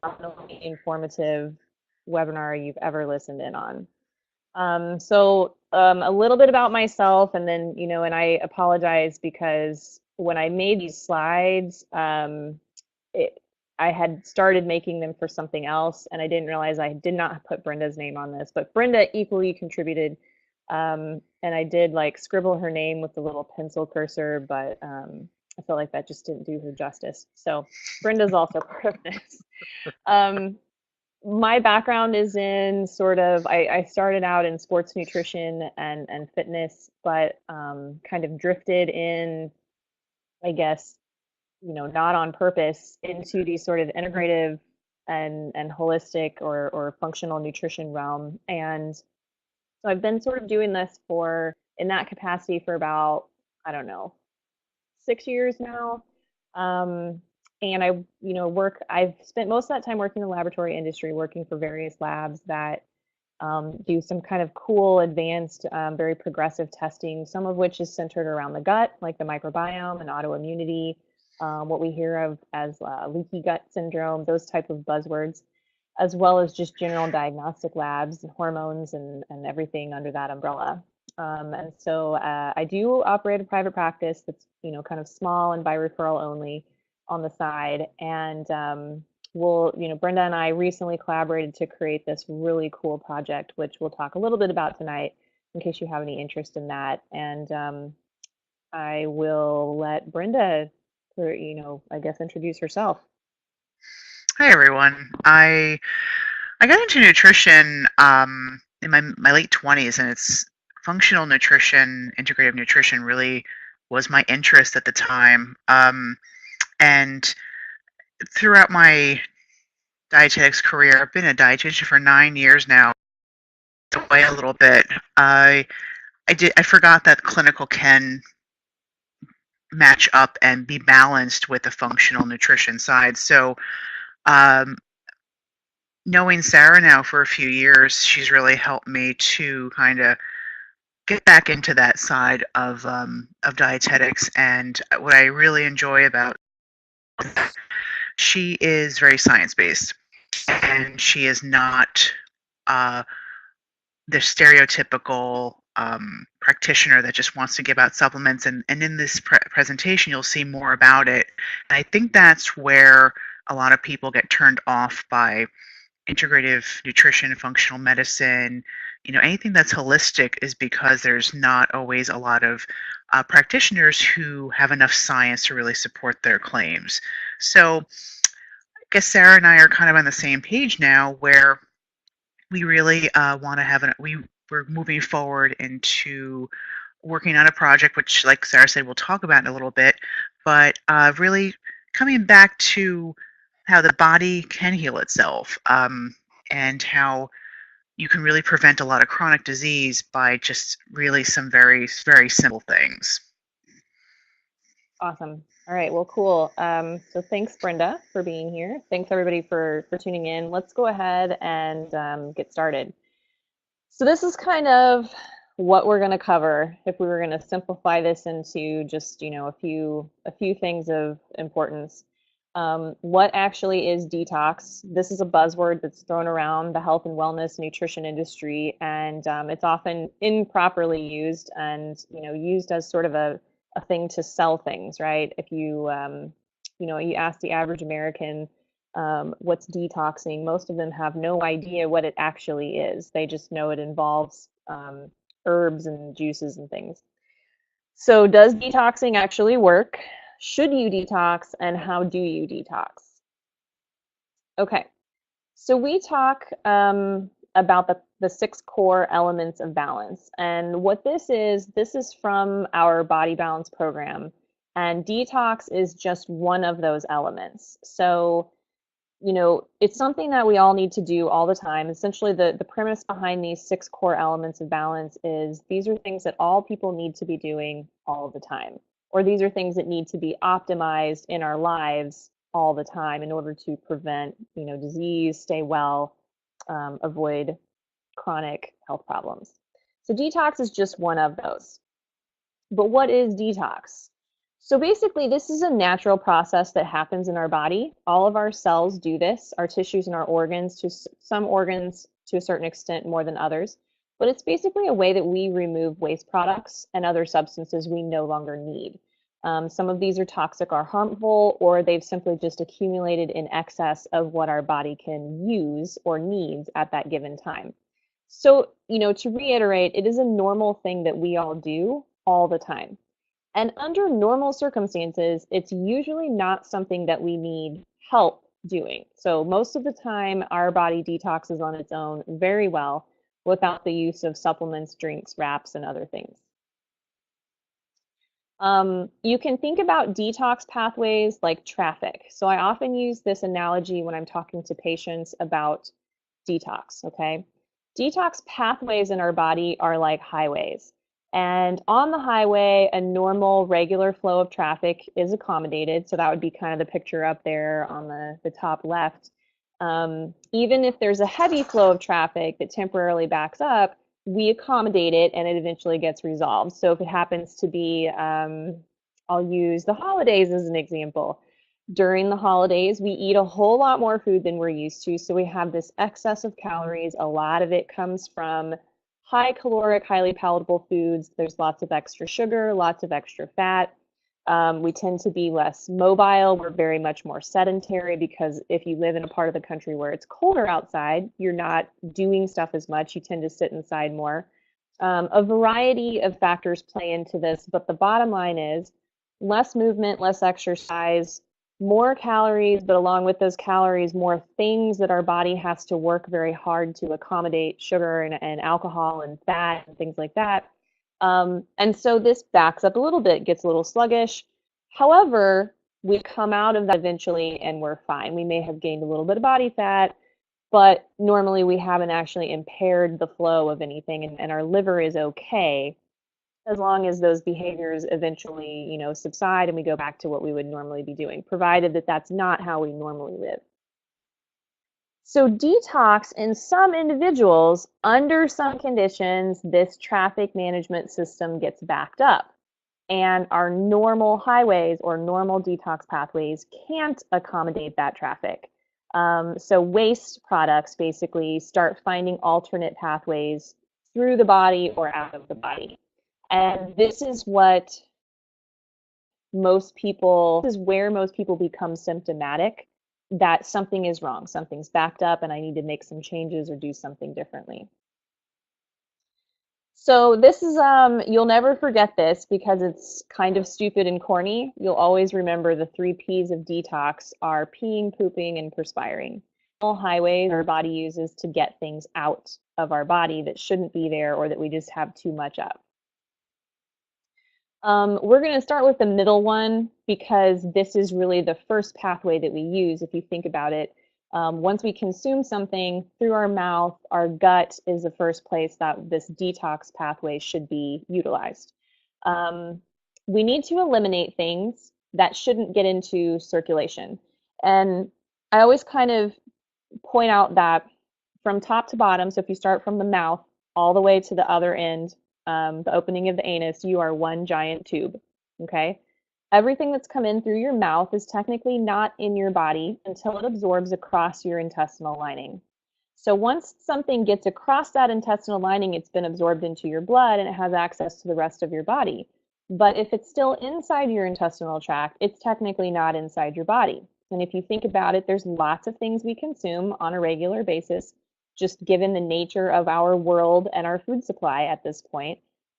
phenomenally informative webinar you've ever listened in on. So a little bit about myself, and then, and I apologize because when I made these slides, it, I had started making them for something else, and I didn't realize I did not put Brenda's name on this, but Brenda equally contributed. And I did like scribble her name with the little pencil cursor, but I feel like that just didn't do her justice. So Brenda's also part of this. Um, my background is in sort of, I started out in sports nutrition and fitness, but kind of drifted in, I guess, not on purpose, into the sort of integrative and holistic or functional nutrition realm. And so I've been sort of doing this for, in that capacity, for about, I don't know, 6 years now. Um, and I've spent most of that time working in the laboratory industry, working for various labs that do some kind of cool, advanced, very progressive testing, some of which is centered around the gut, like the microbiome and autoimmunity, what we hear of as leaky gut syndrome, those type of buzzwords, as well as just general diagnostic labs and hormones and everything under that umbrella. And so I do operate a private practice that's, kind of small and by referral only on the side. And Brenda and I recently collaborated to create this really cool project, which we'll talk a little bit about tonight in case you have any interest in that. And I will let Brenda, I guess, introduce herself. Hi everyone. I got into nutrition in my late 20s, and it's functional nutrition, integrative nutrition really was my interest at the time. And throughout my dietetics career, I've been a dietitian for 9 years now. Away a little bit. I forgot that clinical can match up and be balanced with the functional nutrition side. So um, knowing Sarah now for a few years, she's really helped me to kind of get back into that side of dietetics. And what I really enjoy about she is very science based, and she is not uh, the stereotypical practitioner that just wants to give out supplements. And in this presentation, you'll see more about it. And I think that's where a lot of people get turned off by integrative nutrition, functional medicine, anything that's holistic, is because there's not always a lot of practitioners who have enough science to really support their claims. So I guess Sarah and I are kind of on the same page now, where we really want to have we're moving forward into working on a project, which, like Sarah said, we'll talk about in a little bit, but really coming back to how the body can heal itself, and how you can really prevent a lot of chronic disease by just really some very, very simple things. Awesome. All right. Well, cool. So thanks, Brenda, for being here. Thanks, everybody, for tuning in. Let's go ahead and get started. So this is kind of what we're going to cover if we were going to simplify this into just, a few things of importance. What actually is detox? This is a buzzword that's thrown around the health and wellness nutrition industry, and it's often improperly used and, used as sort of a thing to sell things, right? If you ask the average American what's detoxing, most of them have no idea what it actually is. They just know it involves herbs and juices and things. So does detoxing actually work? Should you detox, and how do you detox? Okay, so we talk about the six core elements of balance. And what this is from our body balance program. And detox is just one of those elements. So it's something that we all need to do all the time. Essentially, the premise behind these six core elements of balance is these are things that all people need to be doing all the time, or these are things that need to be optimized in our lives all the time in order to prevent, disease, stay well, avoid chronic health problems. So detox is just one of those. But what is detox? So basically, this is a natural process that happens in our body. All of our cells do this, our tissues and our organs, to some organs to a certain extent more than others. But it's basically a way that we remove waste products and other substances we no longer need. Some of these are toxic or harmful, or they've simply just accumulated in excess of what our body can use or needs at that given time. So, to reiterate, it is a normal thing that we all do all the time. And under normal circumstances, it's usually not something that we need help doing. So most of the time, our body detoxes on its own very well without the use of supplements, drinks, wraps, and other things. You can think about detox pathways like traffic. So I often use this analogy when I'm talking to patients about detox, okay? Detox pathways in our body are like highways. And on the highway, a normal, regular flow of traffic is accommodated. So that would be kind of the picture up there on the top left. Even if there's a heavy flow of traffic that temporarily backs up, we accommodate it and it eventually gets resolved. So if it happens to be, I'll use the holidays as an example. During the holidays, we eat a whole lot more food than we're used to. So we have this excess of calories. A lot of it comes from high caloric, highly palatable foods. There's lots of extra sugar, lots of extra fat. We tend to be less mobile. We're very much more sedentary because if you live in a part of the country where it's colder outside, you're not doing stuff as much. You tend to sit inside more. A variety of factors play into this, but the bottom line is less movement, less exercise, more calories, but along with those calories, more things that our body has to work very hard to accommodate sugar and alcohol and fat and things like that. And so this backs up a little bit, gets a little sluggish. However, we come out of that eventually and we're fine. We may have gained a little bit of body fat, but normally we haven't actually impaired the flow of anything, and our liver is okay as long as those behaviors eventually, subside and we go back to what we would normally be doing, provided that that's not how we normally live. So detox in some individuals, under some conditions, this traffic management system gets backed up. And our normal highways or normal detox pathways can't accommodate that traffic. So waste products basically start finding alternate pathways through the body or out of the body. And this is where most people become symptomatic that something is wrong, something's backed up, and I need to make some changes or do something differently. So this is you'll never forget this because it's kind of stupid and corny. You'll always remember the 3 P's of detox are peeing, pooping, and perspiring. All highways our body uses to get things out of our body that shouldn't be there or that we just have too much of. We're going to start with the middle one because this is really the first pathway that we use if you think about it. Once we consume something through our mouth, our gut is the first place that this detox pathway should be utilized. We need to eliminate things that shouldn't get into circulation. And I always kind of point out that from top to bottom, so if you start from the mouth all the way to the other end, the opening of the anus, you are one giant tube, okay? Everything that's come in through your mouth is technically not in your body until it absorbs across your intestinal lining. So once something gets across that intestinal lining, it's been absorbed into your blood and it has access to the rest of your body. But if it's still inside your intestinal tract, it's technically not inside your body. And if you think about it, there's lots of things we consume on a regular basis, just given the nature of our world and our food supply at this point.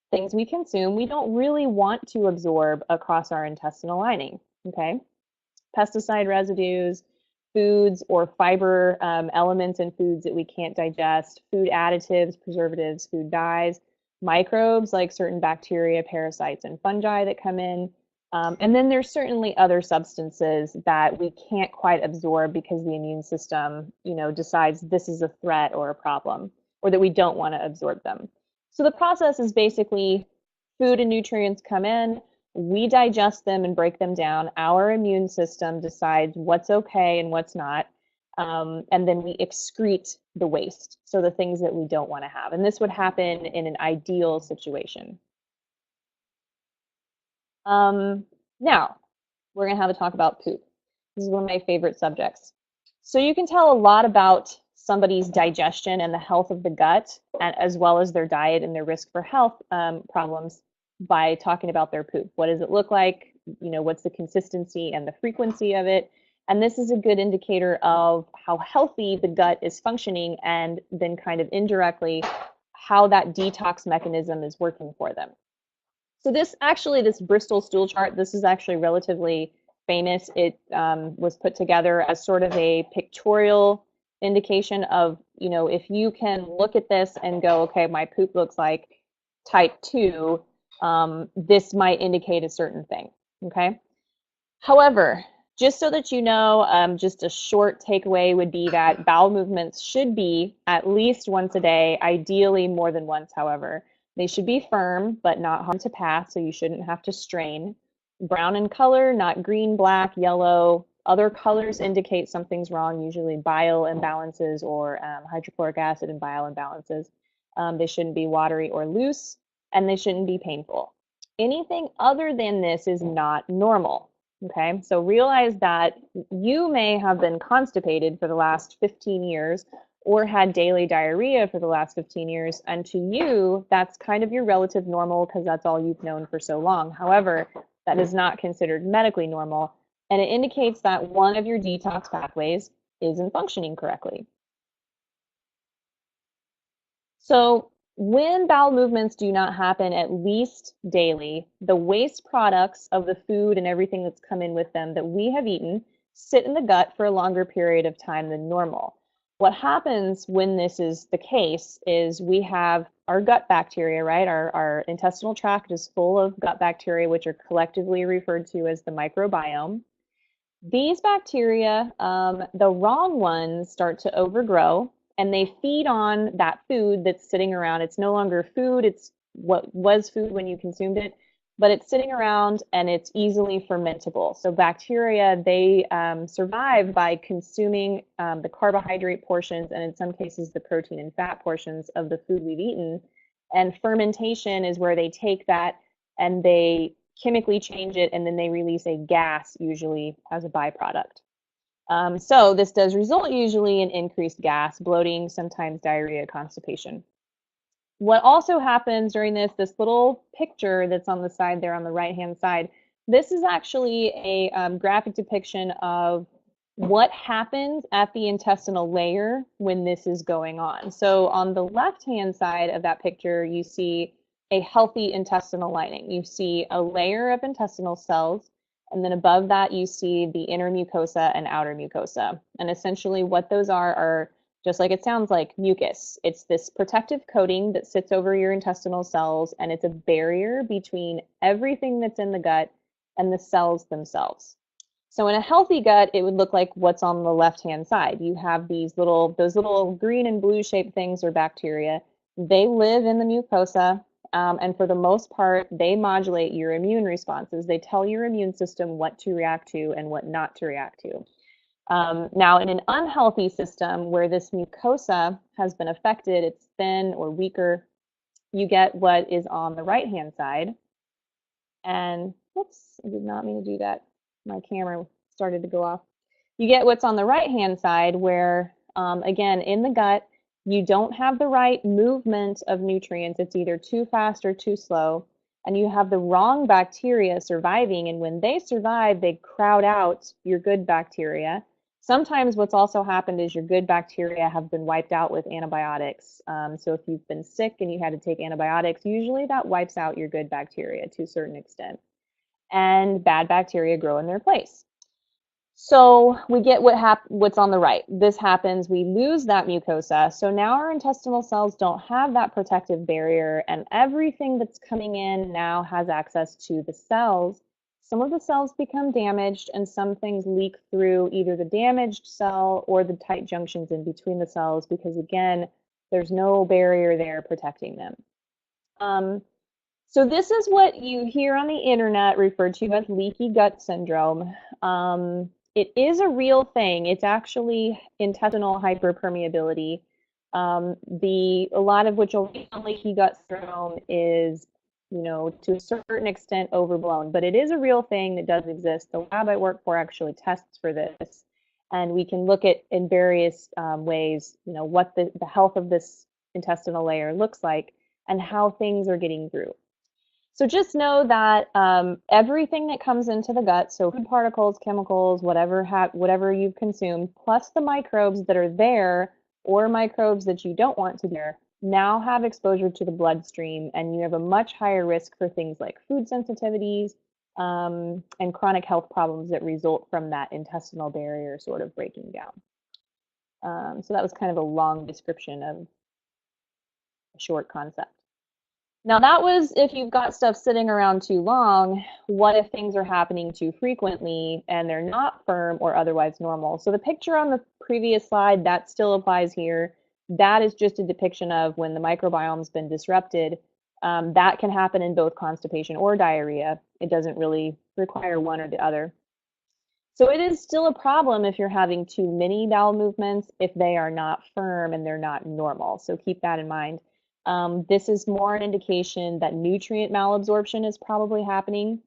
Things we consume, we don't really want to absorb across our intestinal lining, okay? Pesticide residues, foods or fiber elements in foods that we can't digest, food additives, preservatives, food dyes, microbes like certain bacteria, parasites, and fungi that come in. And then there's certainly other substances that we can't quite absorb because the immune system, decides this is a threat or a problem, or that we don't want to absorb them. So the process is basically food and nutrients come in, we digest them and break them down. Our immune system decides what's okay and what's not. And then we excrete the waste, so the things that we don't want to have. And this would happen in an ideal situation. Now, we're going to have a talk about poop. This is one of my favorite subjects. So you can tell a lot about somebody's digestion and the health of the gut, as well as their diet and their risk for health problems by talking about their poop. What does it look like? What's the consistency and the frequency of it? And this is a good indicator of how healthy the gut is functioning, and then kind of indirectly how that detox mechanism is working for them. So this Bristol stool chart, this is actually relatively famous. It was put together as sort of a pictorial indication of, if you can look at this and go, okay, my poop looks like type 2, this might indicate a certain thing, okay? However, just so that you know, just a short takeaway would be that bowel movements should be at least once a day, ideally more than once, however. They should be firm, but not hard to pass, so you shouldn't have to strain. Brown in color, not green, black, yellow. Other colors indicate something's wrong, usually bile imbalances or hydrochloric acid and bile imbalances. They shouldn't be watery or loose, and they shouldn't be painful. Anything other than this is not normal. Okay, so realize that you may have been constipated for the last 15 years or had daily diarrhea for the last 15 years, and to you, that's kind of your relative normal because that's all you've known for so long. However, that is not considered medically normal, and it indicates that one of your detox pathways isn't functioning correctly. So when bowel movements do not happen at least daily, the waste products of the food and everything that's come in with them that we have eaten sit in the gut for a longer period of time than normal. What happens when this is the case is we have our gut bacteria, right? Our intestinal tract is full of gut bacteria, which are collectively referred to as the microbiome. These bacteria, the wrong ones, start to overgrow and they feed on that food that's sitting around. It's no longer food, it's what was food when you consumed it, but it's sitting around and it's easily fermentable. So bacteria, they survive by consuming the carbohydrate portions and in some cases the protein and fat portions of the food we've eaten. And fermentation is where they take that and they chemically change it, and then they release a gas, usually as a byproduct. So this does result usually in increased gas, bloating, sometimes diarrhea, constipation. What also happens during this little picture that's on the side there on the right-hand side, this is actually a graphic depiction of what happens at the intestinal layer when this is going on. So on the left-hand side of that picture, you see a healthy intestinal lining. You see a layer of intestinal cells, and then above that, you see the inner mucosa and outer mucosa. And essentially what those are just like it sounds like, mucus. It's this protective coating that sits over your intestinal cells, and it's a barrier between everything that's in the gut and the cells themselves. So in a healthy gut, it would look like what's on the left-hand side. You have those little green and blue shaped things are bacteria. They live in the mucosa, and for the most part, they modulate your immune responses. They tell your immune system what to react to and what not to react to. Now, in an unhealthy system where this mucosa has been affected, it's thin or weaker, you get what is on the right-hand side. And whoops, I did not mean to do that. My camera started to go off. You get what's on the right-hand side where, again, in the gut, you don't have the right movement of nutrients. It's either too fast or too slow. And you have the wrong bacteria surviving. And when they survive, they crowd out your good bacteria. Sometimes what's also happened is your good bacteria have been wiped out with antibiotics. So if you've been sick and you had to take antibiotics, usually that wipes out your good bacteria to a certain extent. And bad bacteria grow in their place. So we get what's on the right. This happens, we lose that mucosa. So now our intestinal cells don't have that protective barrier, and everything that's coming in now has access to the cells. Some of the cells become damaged, and some things leak through either the damaged cell or the tight junctions in between the cells because, again, there's no barrier there protecting them. So this is what you hear on the internet referred to as leaky gut syndrome. It is a real thing. It's actually intestinal hyperpermeability. A lot of what you'll read on leaky gut syndrome is to a certain extent overblown, but it is a real thing that does exist. The lab I work for actually tests for this, and we can look at in various ways, what the health of this intestinal layer looks like and how things are getting through. So just know that everything that comes into the gut, so food particles, chemicals, whatever you've consumed, plus the microbes that are there or microbes that you don't want to be there, now have exposure to the bloodstream, and you have a much higher risk for things like food sensitivities and chronic health problems that result from that intestinal barrier sort of breaking down. So that was kind of a long description of a short concept. Now, that was if you've got stuff sitting around too long. What if things are happening too frequently and they're not firm or otherwise normal? So the picture on the previous slide, that still applies here. That is just a depiction of when the microbiome's been disrupted. That can happen in both constipation or diarrhea. It doesn't really require one or the other. So it is still a problem if you're having too many bowel movements, if they are not firm and they're not normal. So keep that in mind. This is more an indication that nutrient malabsorption is probably happening.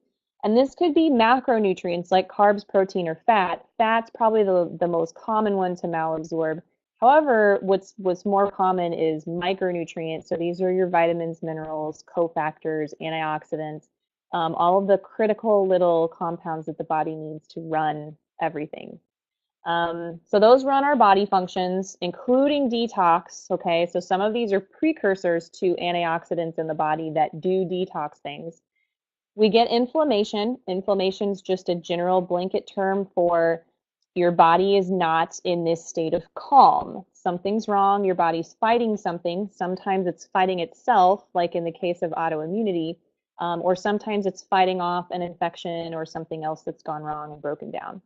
And this could be macronutrients like carbs, protein, or fat. Fat's probably the most common one to malabsorb. However, what's more common is micronutrients. So these are your vitamins, minerals, cofactors, antioxidants, all of the critical little compounds that the body needs to run everything. So those run our body functions, including detox. Okay, so some of these are precursors to antioxidants in the body that do detox things. We get inflammation. Inflammation is just a general blanket term for your body is not in this state of calm. Something's wrong. Your body's fighting something. Sometimes it's fighting itself, like in the case of autoimmunity, or sometimes it's fighting off an infection or something else that's gone wrong and broken down.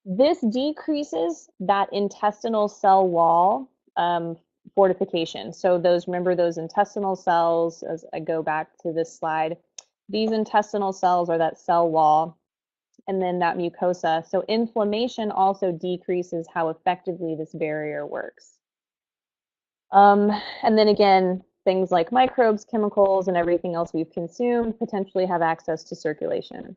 This decreases that intestinal cell wall fortification. So remember those intestinal cells, as I go back to this slide, these intestinal cells are that cell wall and then that mucosa. So inflammation also decreases how effectively this barrier works. And then again, things like microbes, chemicals, and everything else we've consumed potentially have access to circulation.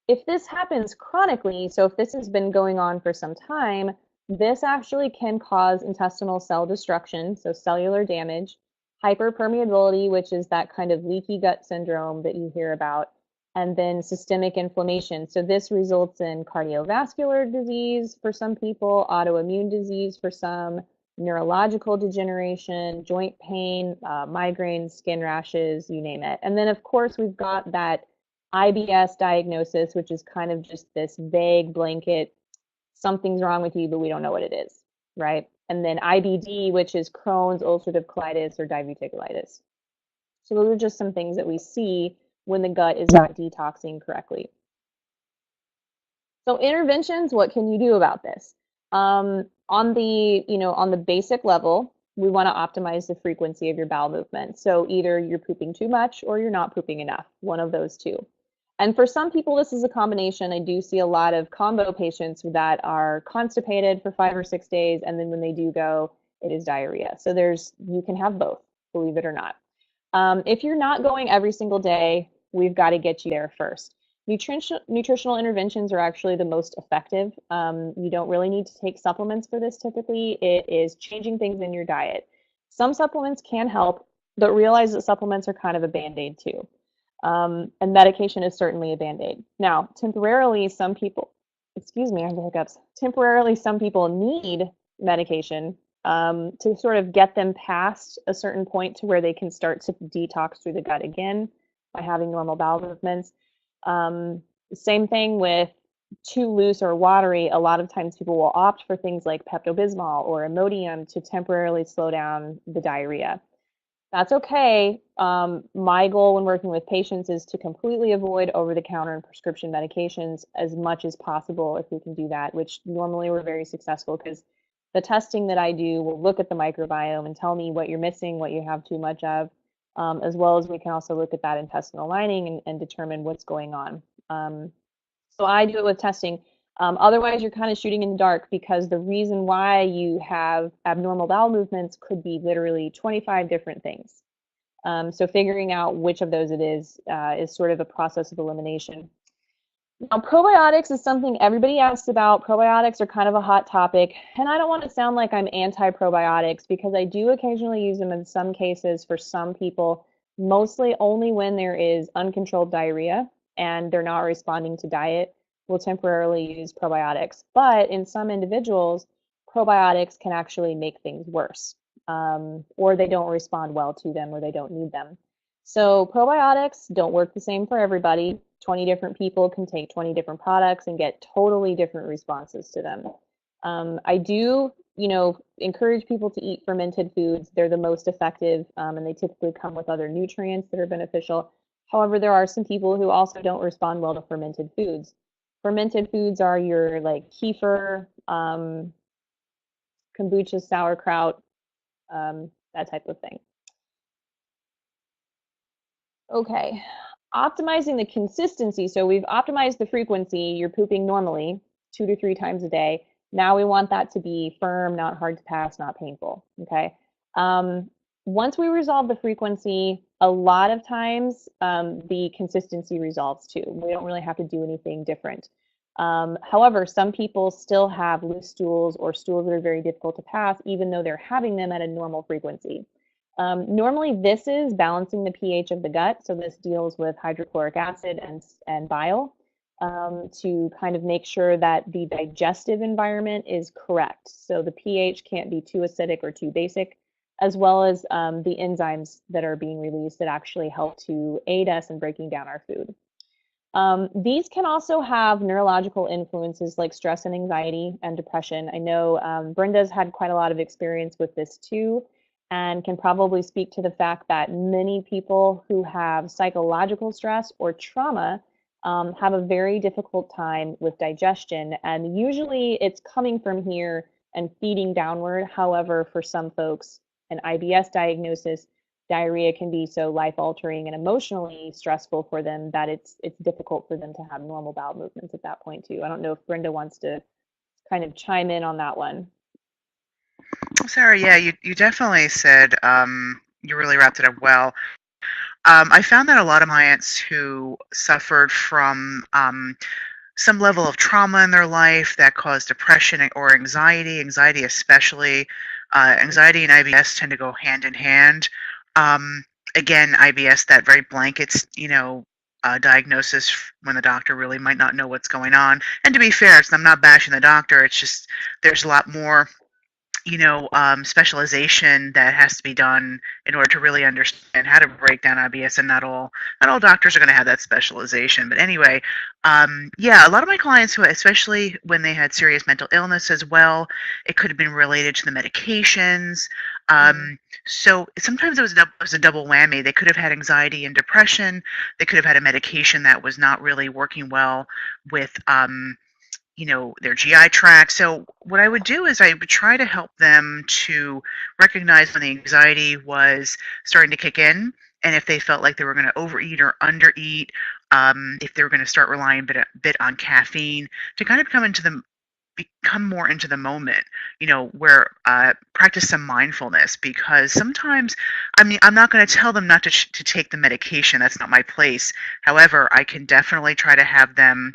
If this happens chronically, so if this has been going on for some time, this actually can cause intestinal cell destruction, so cellular damage, hyperpermeability, which is that kind of leaky gut syndrome that you hear about, and then systemic inflammation. So this results in cardiovascular disease for some people, autoimmune disease for some, neurological degeneration, joint pain, migraines, skin rashes, you name it. And then, of course, we've got that IBS diagnosis, which is kind of just this vague blanket, something's wrong with you, but we don't know what it is, right? And then IBD, which is Crohn's, ulcerative colitis, or diverticulitis. So those are just some things that we see when the gut is not detoxing correctly. So interventions, what can you do about this? On the basic level, we want to optimize the frequency of your bowel movement. So either you're pooping too much or you're not pooping enough, one of those two. And for some people, this is a combination. I do see a lot of combo patients that are constipated for 5 or 6 days, and then when they do go, it is diarrhea. So you can have both, believe it or not. If you're not going every single day, we've got to get you there first. Nutritional interventions are actually the most effective. You don't really need to take supplements for this typically. It is changing things in your diet. Some supplements can help, but realize that supplements are kind of a band-aid too. And medication is certainly a band-aid. Now, temporarily, some people, excuse me, I have the hiccups. Temporarily, some people need medication to sort of get them past a certain point to where they can start to detox through the gut again by having normal bowel movements. Same thing with too loose or watery. A lot of times people will opt for things like Pepto-Bismol or Imodium to temporarily slow down the diarrhea. That's okay. My goal when working with patients is to completely avoid over-the-counter and prescription medications as much as possible if we can do that, which normally we're very successful because the testing that I do will look at the microbiome and tell me what you're missing, what you have too much of, as well as we can also look at that intestinal lining and determine what's going on. So I do it with testing. Otherwise, you're kind of shooting in the dark because the reason why you have abnormal bowel movements could be literally 25 different things. So figuring out which of those it is sort of a process of elimination. Now, probiotics is something everybody asks about. Probiotics are kind of a hot topic, and I don't want to sound like I'm anti-probiotics because I do occasionally use them in some cases for some people, mostly only when there is uncontrolled diarrhea and they're not responding to diet. We'll temporarily use probiotics, but in some individuals, probiotics can actually make things worse, or they don't respond well to them, or they don't need them. So probiotics don't work the same for everybody. 20 different people can take 20 different products and get totally different responses to them. I do, encourage people to eat fermented foods. They're the most effective, and they typically come with other nutrients that are beneficial. However, there are some people who also don't respond well to fermented foods. Fermented foods are your like kefir, kombucha, sauerkraut, that type of thing. Okay, optimizing the consistency. So we've optimized the frequency. You're pooping normally 2 to 3 times a day. Now we want that to be firm, not hard to pass, not painful. Okay. Um, Once we resolve the frequency, a lot of times the consistency resolves too. We don't really have to do anything different. However, some people still have loose stools or stools that are very difficult to pass, even though they're having them at a normal frequency. Normally, this is balancing the pH of the gut. So this deals with hydrochloric acid and bile to kind of make sure that the digestive environment is correct. So the pH can't be too acidic or too basic, as well as the enzymes that are being released that actually help to aid us in breaking down our food. These can also have neurological influences like stress and anxiety and depression. I know Brenda's had quite a lot of experience with this too, and can probably speak to the fact that many people who have psychological stress or trauma have a very difficult time with digestion. And usually it's coming from here and feeding downward. However, for some folks, an IBS diagnosis, diarrhea can be so life altering and emotionally stressful for them that it's difficult for them to have normal bowel movements at that point too. I don't know if Brenda wants to kind of chime in on that one. Sarah, yeah, you definitely said you really wrapped it up well. I found that a lot of clients who suffered from some level of trauma in their life that caused depression or anxiety especially, anxiety and IBS tend to go hand in hand. Um, Again, IBS, that very blankets, diagnosis when the doctor really might not know what's going on. And to be fair, I'm not bashing the doctor. It's just there's a lot more specialization that has to be done in order to really understand how to break down IBS, and not all doctors are going to have that specialization. But anyway, yeah, a lot of my clients who, especially when they had serious mental illness as well, it could have been related to the medications. Mm-hmm. So sometimes it was a double whammy. They could have had anxiety and depression. They could have had a medication that was not really working well with their GI tract. So what I would do is I would try to help them to recognize when the anxiety was starting to kick in, and if they felt like they were going to overeat or undereat, if they were going to start relying a bit on caffeine, to kind of become more into the moment, where practice some mindfulness, because sometimes, I mean, I'm not going to tell them not to take the medication. That's not my place. However, I can definitely try to have them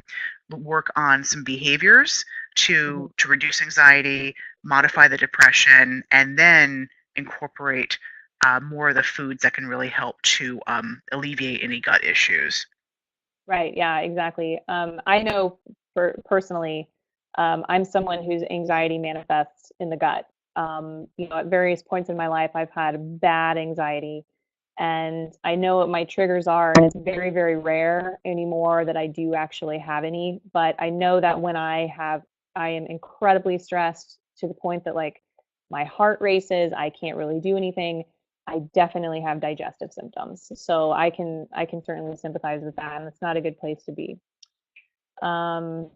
work on some behaviors Mm-hmm. to reduce anxiety, modify the depression, and then incorporate more of the foods that can really help to alleviate any gut issues. Right. Yeah, exactly. I know personally, I'm someone whose anxiety manifests in the gut. At various points in my life, I've had bad anxiety, and I know what my triggers are, and it's very, very rare anymore that I do actually have any. But I know that when I am incredibly stressed to the point that like my heart races, I can't really do anything. I definitely have digestive symptoms. So I can certainly sympathize with that, and it's not a good place to be. Um,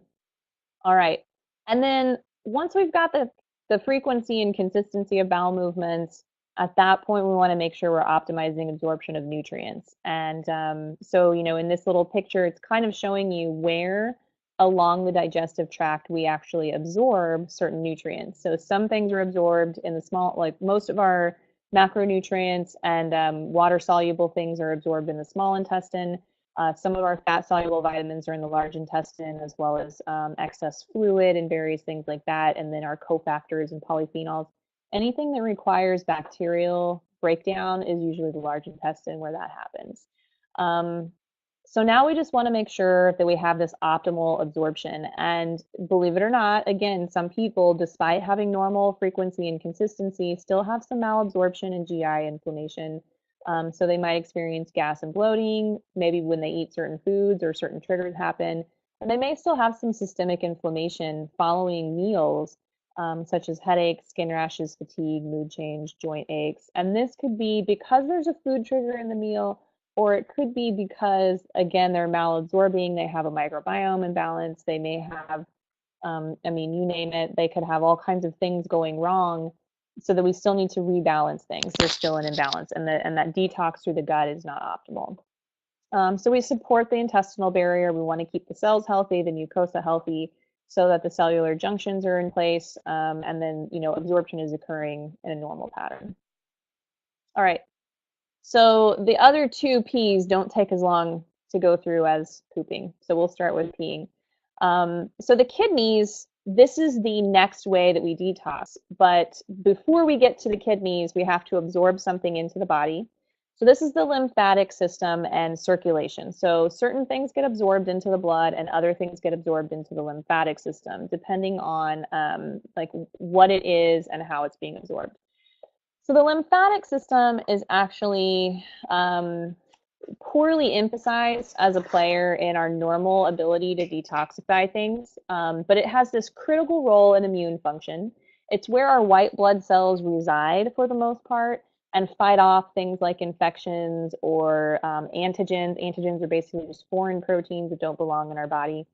all right. And then once we've got the frequency and consistency of bowel movements, at that point we want to make sure we're optimizing absorption of nutrients. And so, in this little picture, it's kind of showing you where along the digestive tract we actually absorb certain nutrients. So some things are absorbed in the small, like most of our macronutrients and water soluble things are absorbed in the small intestine. Some of our fat soluble vitamins are in the large intestine, as well as excess fluid and various things like that. And then our cofactors and polyphenols. Anything that requires bacterial breakdown is usually the large intestine where that happens. Um, so now we just want to make sure that we have this optimal absorption. And believe it or not, again, some people, despite having normal frequency and consistency, still have some malabsorption and GI inflammation. So they might experience gas and bloating, maybe when they eat certain foods or certain triggers happen. And they may still have some systemic inflammation following meals, such as headaches, skin rashes, fatigue, mood change, joint aches. And this could be because there's a food trigger in the meal, or it could be because, again, they're malabsorbing, they have a microbiome imbalance, they may have, I mean, you name it, they could have all kinds of things going wrong, so that we still need to rebalance things. There's still an imbalance, and that detox through the gut is not optimal. So we support the intestinal barrier. We want to keep the cells healthy, the mucosa healthy, so that the cellular junctions are in place, and then absorption is occurring in a normal pattern. All right. So the other two P's don't take as long to go through as pooping. So we'll start with peeing. So the kidneys, this is the next way that we detox. But before we get to the kidneys, we have to absorb something into the body. So this is the lymphatic system and circulation. So certain things get absorbed into the blood and other things get absorbed into the lymphatic system, depending on like what it is and how it's being absorbed. So the lymphatic system is actually poorly emphasized as a player in our normal ability to detoxify things, but it has this critical role in immune function. It's where our white blood cells reside for the most part and fight off things like infections or antigens. Antigens are basically just foreign proteins that don't belong in our body.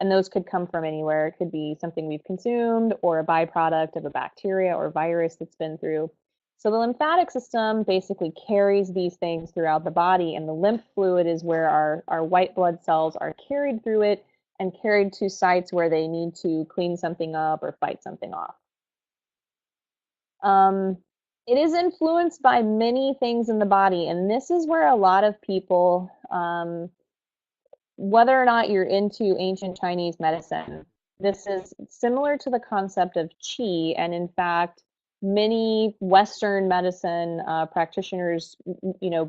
And those could come from anywhere. It could be something we've consumed or a byproduct of a bacteria or virus that's been through. So the lymphatic system basically carries these things throughout the body, and the lymph fluid is where our white blood cells are carried through it and carried to sites where they need to clean something up or fight something off. It is influenced by many things in the body, and this is where a lot of people, whether or not you're into ancient Chinese medicine, this is similar to the concept of qi, and in fact, many Western medicine practitioners,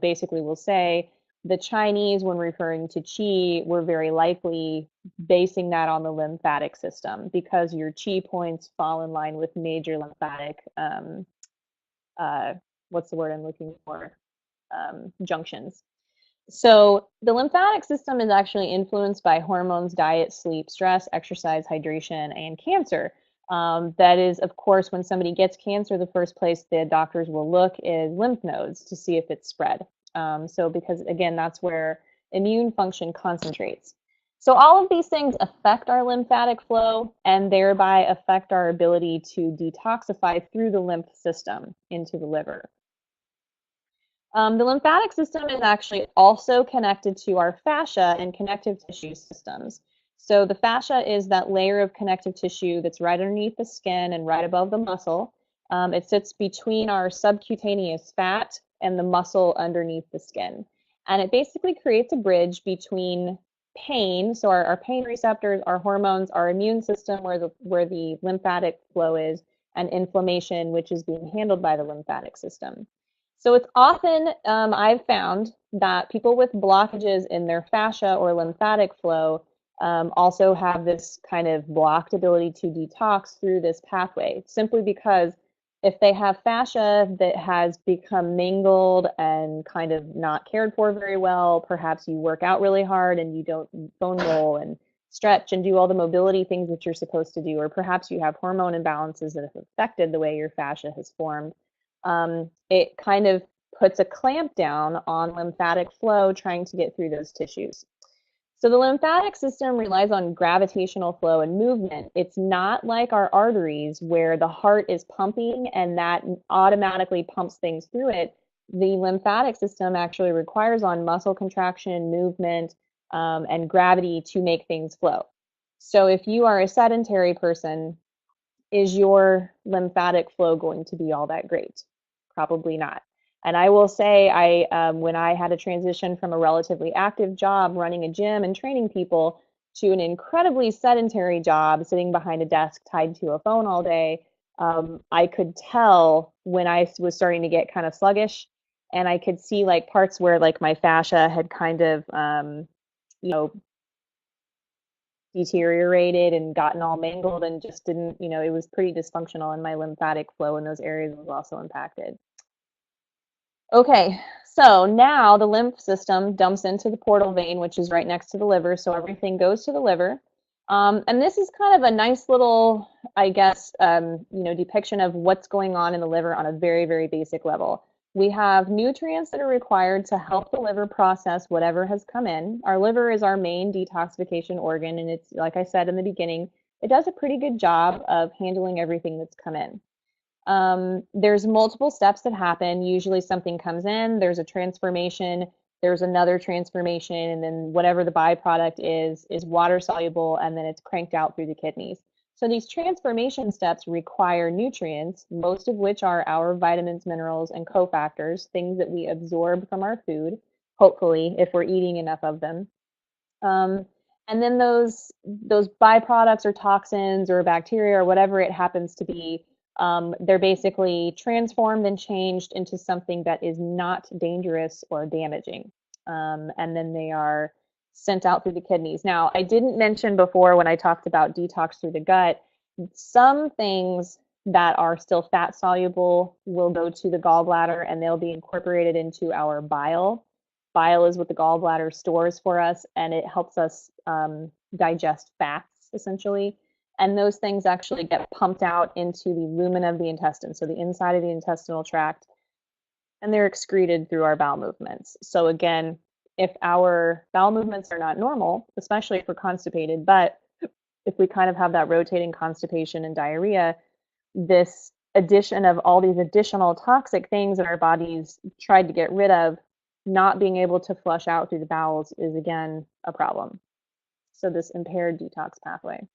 basically will say the Chinese, when referring to qi, were very likely basing that on the lymphatic system because your qi points fall in line with major lymphatic, what's the word I'm looking for? Junctions. So the lymphatic system is actually influenced by hormones, diet, sleep, stress, exercise, hydration, and cancer. That is, of course, when somebody gets cancer, the first place the doctors will look is lymph nodes to see if it's spread. So because, again, that's where immune function concentrates. So all of these things affect our lymphatic flow and thereby affect our ability to detoxify through the lymph system into the liver. The lymphatic system is actually also connected to our fascia and connective tissue systems. So the fascia is that layer of connective tissue that's right underneath the skin and right above the muscle. It sits between our subcutaneous fat and the muscle underneath the skin. And it basically creates a bridge between pain, so our pain receptors, our hormones, our immune system, where the lymphatic flow is, and inflammation, which is being handled by the lymphatic system. So it's often, I've found that people with blockages in their fascia or lymphatic flow also have this kind of blocked ability to detox through this pathway, simply because if they have fascia that has become mangled and kind of not cared for very well, perhaps you work out really hard and you don't bone roll and stretch and do all the mobility things that you're supposed to do, or perhaps you have hormone imbalances that have affected the way your fascia has formed. It kind of puts a clamp down on lymphatic flow trying to get through those tissues. So the lymphatic system relies on gravitational flow and movement. It's not like our arteries where the heart is pumping and that automatically pumps things through it. The lymphatic system actually requires on muscle contraction, movement, and gravity to make things flow. So if you are a sedentary person, is your lymphatic flow going to be all that great? Probably not. And I will say, when I had a transition from a relatively active job running a gym and training people to an incredibly sedentary job sitting behind a desk tied to a phone all day, I could tell when I was starting to get kind of sluggish, and I could see like parts where like my fascia had kind of, you know, deteriorated and gotten all mangled and just didn't, it was pretty dysfunctional, and my lymphatic flow in those areas was also impacted. Okay, so now the lymph system dumps into the portal vein, which is right next to the liver, so everything goes to the liver. And this is kind of a nice little, I guess, depiction of what's going on in the liver on a very, very basic level. We have nutrients that are required to help the liver process whatever has come in. Our liver is our main detoxification organ, and it's, like I said in the beginning, it does a pretty good job of handling everything that's come in. There's multiple steps that happen. Usually something comes in, there's a transformation, there's another transformation, and then whatever the byproduct is water soluble, and then it's cranked out through the kidneys. So these transformation steps require nutrients, most of which are our vitamins, minerals, and cofactors, things that we absorb from our food, hopefully, if we're eating enough of them. Um, and then those byproducts or toxins or bacteria or whatever it happens to be, they're basically transformed and changed into something that is not dangerous or damaging. And then they are sent out through the kidneys. Now, I didn't mention before when I talked about detox through the gut, some things that are still fat soluble will go to the gallbladder and they'll be incorporated into our bile. Bile is what the gallbladder stores for us, and it helps us digest fats, essentially. And those things actually get pumped out into the lumen of the intestine, so the inside of the intestinal tract, and they're excreted through our bowel movements. So again, if our bowel movements are not normal, especially if we're constipated, but if we kind of have that rotating constipation and diarrhea, this addition of all these additional toxic things that our bodies tried to get rid of, not being able to flush out through the bowels is again a problem. So this impaired detox pathway.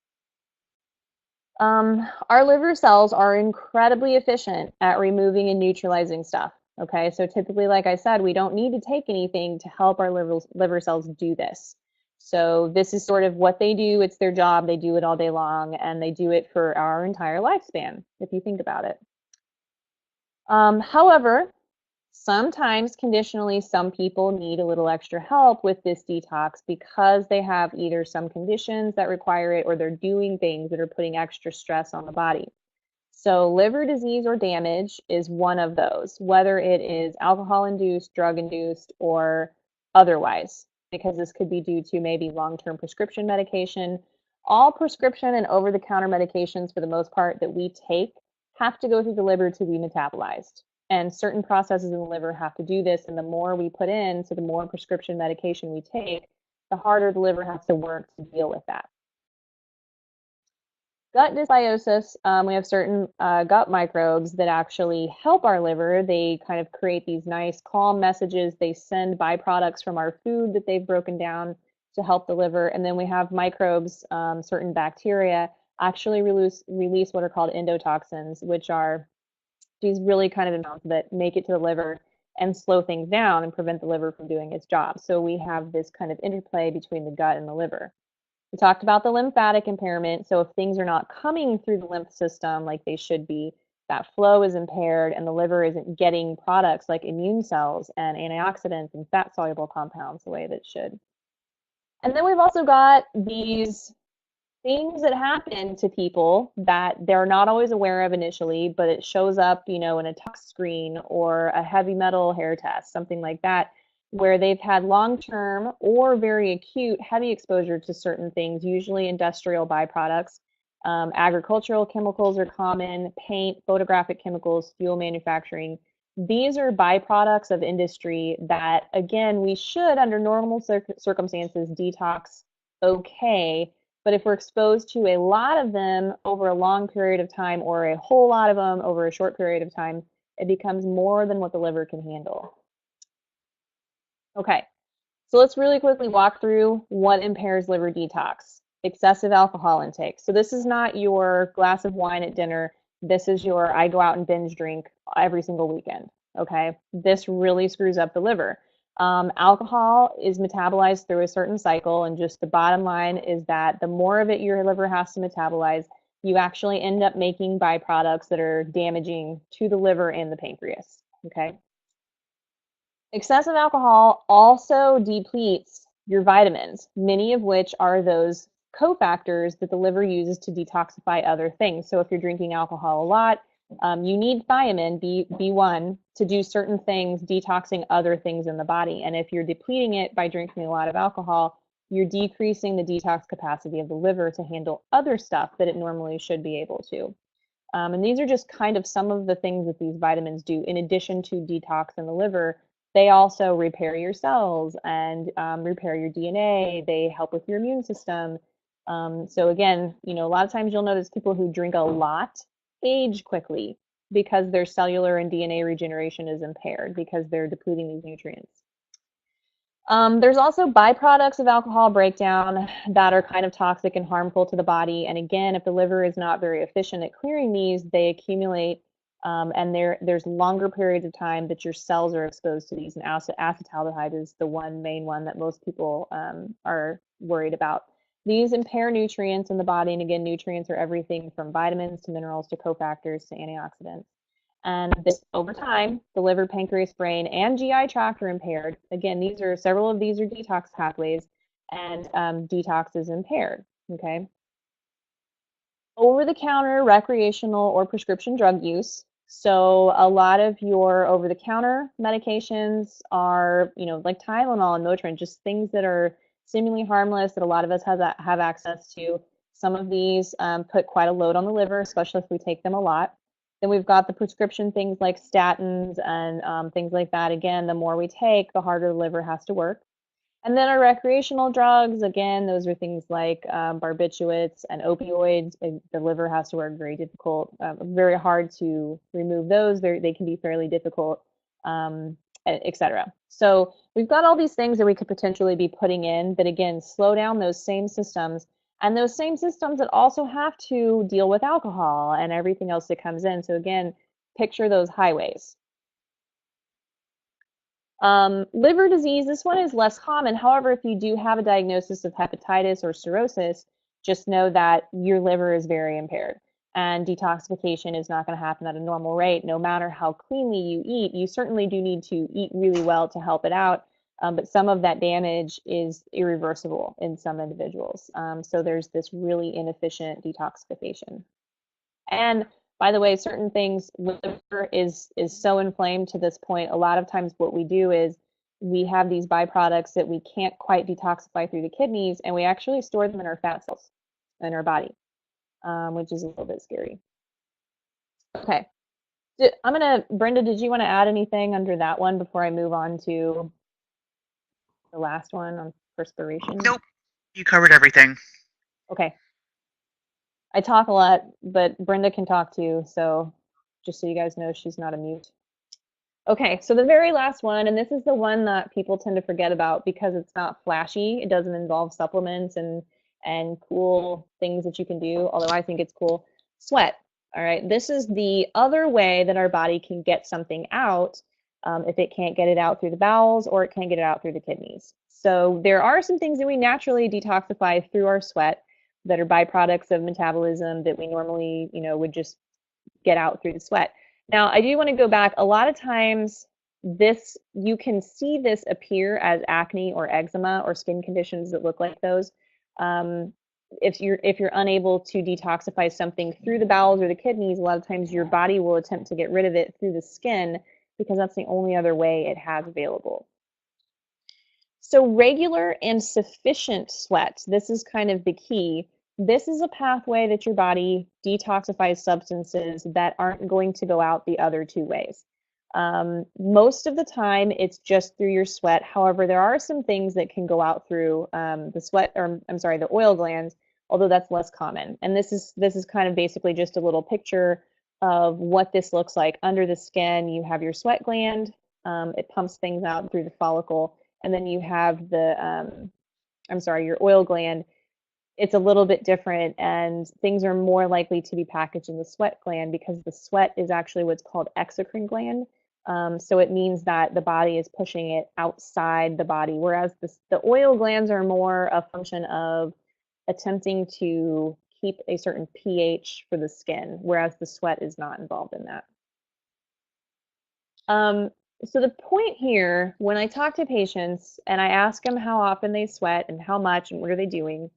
Our liver cells are incredibly efficient at removing and neutralizing stuff. Okay, so typically, like I said, we don't need to take anything to help our liver cells do this. So this is sort of what they do. It's their job. They do it all day long, and they do it for our entire lifespan, if you think about it. However, sometimes conditionally, some people need a little extra help with this detox because they have either some conditions that require it or they're doing things that are putting extra stress on the body. So liver disease or damage is one of those, whether it is alcohol-induced, drug-induced, or otherwise, because this could be due to maybe long-term prescription medication. All prescription and over-the-counter medications, for the most part, that we take have to go through the liver to be metabolized. And certain processes in the liver have to do this, and the more we put in, so the more prescription medication we take, the harder the liver has to work to deal with that. Gut dysbiosis, we have certain gut microbes that actually help our liver. They kind of create these nice calm messages. They send byproducts from our food that they've broken down to help the liver. And then we have microbes, certain bacteria, actually release what are called endotoxins, which are these really kind of amounts that make it to the liver and slow things down and prevent the liver from doing its job. So we have this kind of interplay between the gut and the liver. We talked about the lymphatic impairment. So if things are not coming through the lymph system like they should be, that flow is impaired and the liver isn't getting products like immune cells and antioxidants and fat soluble compounds the way that it should. And then we've also got these things that happen to people that they're not always aware of initially, but it shows up, in a tox screen or a heavy metal hair test, something like that, where they've had long-term or very acute heavy exposure to certain things, usually industrial byproducts. Agricultural chemicals are common, paint, photographic chemicals, fuel manufacturing. These are byproducts of industry that, again, we should, under normal circumstances, detox okay. But if we're exposed to a lot of them over a long period of time or a whole lot of them over a short period of time, it becomes more than what the liver can handle. Okay, so let's really quickly walk through what impairs liver detox. Excessive alcohol intake. So this is not your glass of wine at dinner. This is your I go out and binge drink every single weekend. Okay. This really screws up the liver. Alcohol is metabolized through a certain cycle, and just the bottom line is that the more of it your liver has to metabolize, you actually end up making byproducts that are damaging to the liver and the pancreas. Okay. Excessive alcohol also depletes your vitamins, many of which are those cofactors that the liver uses to detoxify other things. So if you're drinking alcohol a lot, you need thiamine, B1, to do certain things, detoxing other things in the body. And if you're depleting it by drinking a lot of alcohol, you're decreasing the detox capacity of the liver to handle other stuff that it normally should be able to. And these are just kind of some of the things that these vitamins do. In addition to detox in the liver, they also repair your cells and repair your DNA. They help with your immune system. So again, a lot of times you'll notice people who drink a lot age quickly because their cellular and DNA regeneration is impaired because they're depleting these nutrients. There's also byproducts of alcohol breakdown that are kind of toxic and harmful to the body. And again, if the liver is not very efficient at clearing these, they accumulate, and there's longer periods of time that your cells are exposed to these. And acetaldehyde is the main one that most people are worried about. These impair nutrients in the body. And again, nutrients are everything from vitamins to minerals to cofactors to antioxidants. And this over time, the liver, pancreas, brain, and GI tract are impaired. Again, several of these are detox pathways, and detox is impaired. Okay. Over the counter, recreational, or prescription drug use. So a lot of your over the counter medications are, like Tylenol and Motrin, just things that are seemingly harmless that a lot of us have access to. Some of these put quite a load on the liver, especially if we take them a lot. Then we've got the prescription things like statins and things like that. Again, the more we take, the harder the liver has to work. And then our recreational drugs, again, those are things like barbiturates and opioids. The liver has to work very hard to remove those. They can be fairly difficult, etc. So we've got all these things that we could potentially be putting in that, again, slow down those same systems. And those same systems that also have to deal with alcohol and everything else that comes in. So again, picture those highways. Liver disease, this one is less common. However, if you do have a diagnosis of hepatitis or cirrhosis, just know that your liver is very impaired and detoxification is not going to happen at a normal rate. No matter how cleanly you eat, you certainly do need to eat really well to help it out. But some of that damage is irreversible in some individuals. So there's this really inefficient detoxification. And by the way, certain things, liver is so inflamed to this point. A lot of times what we do is we have these byproducts that we can't quite detoxify through the kidneys, and we actually store them in our fat cells in our body, which is a little bit scary. Okay. Brenda, did you want to add anything under that one before I move on to the last one on perspiration? Nope. You covered everything. Okay. I talk a lot, but Brenda can talk too, so just so you guys know, she's not a mute. Okay, so the very last one, and this is the one that people tend to forget about because it's not flashy. It doesn't involve supplements and cool things that you can do, although I think it's cool. Sweat. All right, this is the other way that our body can get something out if it can't get it out through the bowels or it can't get it out through the kidneys. So there are some things that we naturally detoxify through our sweat that are byproducts of metabolism that we normally, would just get out through the sweat. Now, I do want to go back. A lot of times you can see this appear as acne or eczema or skin conditions that look like those. If you're unable to detoxify something through the bowels or the kidneys, a lot of times your body will attempt to get rid of it through the skin because that's the only other way it has available. So regular and sufficient sweat, this is kind of the key. This is a pathway that your body detoxifies substances that aren't going to go out the other two ways. Most of the time, it's just through your sweat. However, there are some things that can go out through the oil glands, although that's less common. And this is kind of basically just a little picture of what this looks like. Under the skin, you have your sweat gland. It pumps things out through the follicle. And then you have your oil gland. it's a little bit different, and things are more likely to be packaged in the sweat gland because the sweat is actually what's called exocrine gland. So it means that the body is pushing it outside the body, whereas the oil glands are more a function of attempting to keep a certain pH for the skin, whereas the sweat is not involved in that. Um, so the point here, when I talk to patients and I ask them how often they sweat and how much and what are they doing,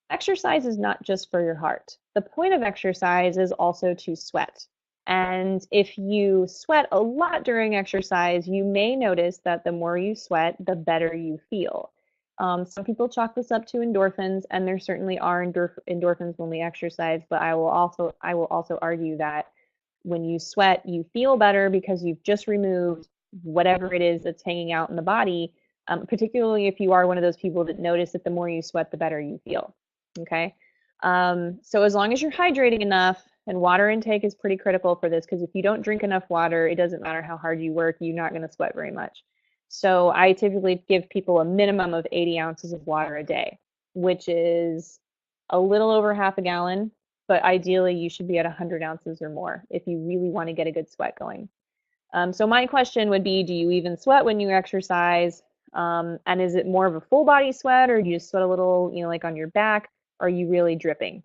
exercise is not just for your heart. The point of exercise is also to sweat. And if you sweat a lot during exercise, you may notice that the more you sweat, the better you feel. Some people chalk this up to endorphins, and there certainly are endorphins when we exercise, but I will also argue that when you sweat, you feel better because you've just removed whatever it is that's hanging out in the body, particularly if you are one of those people that notice that the more you sweat, the better you feel. Okay. So as long as you're hydrating enough, and water intake is pretty critical for this because if you don't drink enough water, it doesn't matter how hard you work, you're not going to sweat very much. So I typically give people a minimum of 80 ounces of water a day, which is a little over half a gallon, but ideally you should be at 100 ounces or more if you really want to get a good sweat going. So my question would be, do you even sweat when you exercise? And is it more of a full body sweat or do you sweat a little, like on your back? Are you really dripping?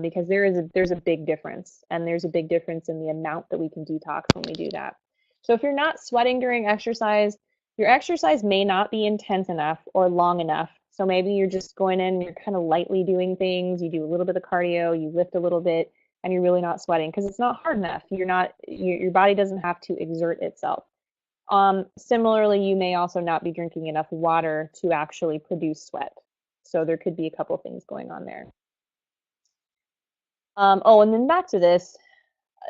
Because there's a big difference, and there's a big difference in the amount that we can detox when we do that. So if you're not sweating during exercise, your exercise may not be intense enough or long enough. So maybe you're just going in, you're kind of lightly doing things, you do a little bit of cardio, you lift a little bit, and you're really not sweating because it's not hard enough. Your body doesn't have to exert itself. Similarly, you may also not be drinking enough water to actually produce sweat. So there could be a couple things going on there. Oh, and then back to this,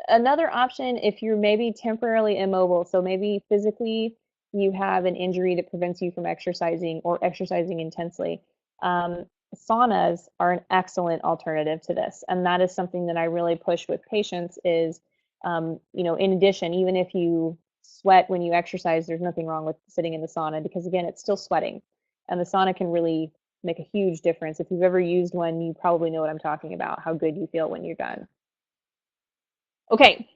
another option if you're maybe temporarily immobile, so maybe physically you have an injury that prevents you from exercising or exercising intensely. Um, Saunas are an excellent alternative to this, and that is something that I really push with patients is, in addition, even if you sweat when you exercise, there's nothing wrong with sitting in the sauna because again, it's still sweating, and the sauna can really make a huge difference. If you've ever used one, you probably know what I'm talking about, how good you feel when you're done. Okay,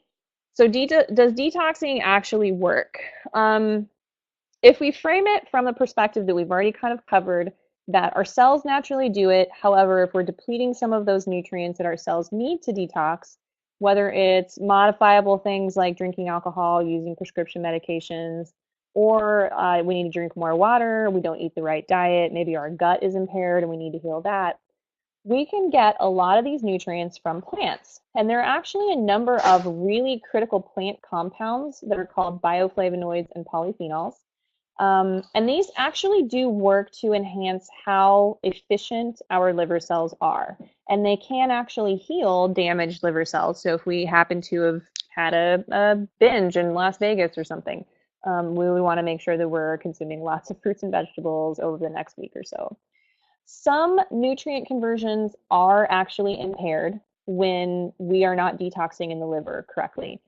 so does detoxing actually work? Um, if we frame it from the perspective that we've already kind of covered, that our cells naturally do it. However, if we're depleting some of those nutrients that our cells need to detox, whether it's modifiable things like drinking alcohol, using prescription medications, or we need to drink more water, we don't eat the right diet, maybe our gut is impaired and we need to heal that, we can get a lot of these nutrients from plants. And there are actually a number of really critical plant compounds that are called bioflavonoids and polyphenols. And these actually do work to enhance how efficient our liver cells are. And they can actually heal damaged liver cells. So if we happen to have had a binge in Las Vegas or something, we would want to make sure that we're consuming lots of fruits and vegetables over the next week or so. Some nutrient conversions are actually impaired when we are not detoxing in the liver correctly.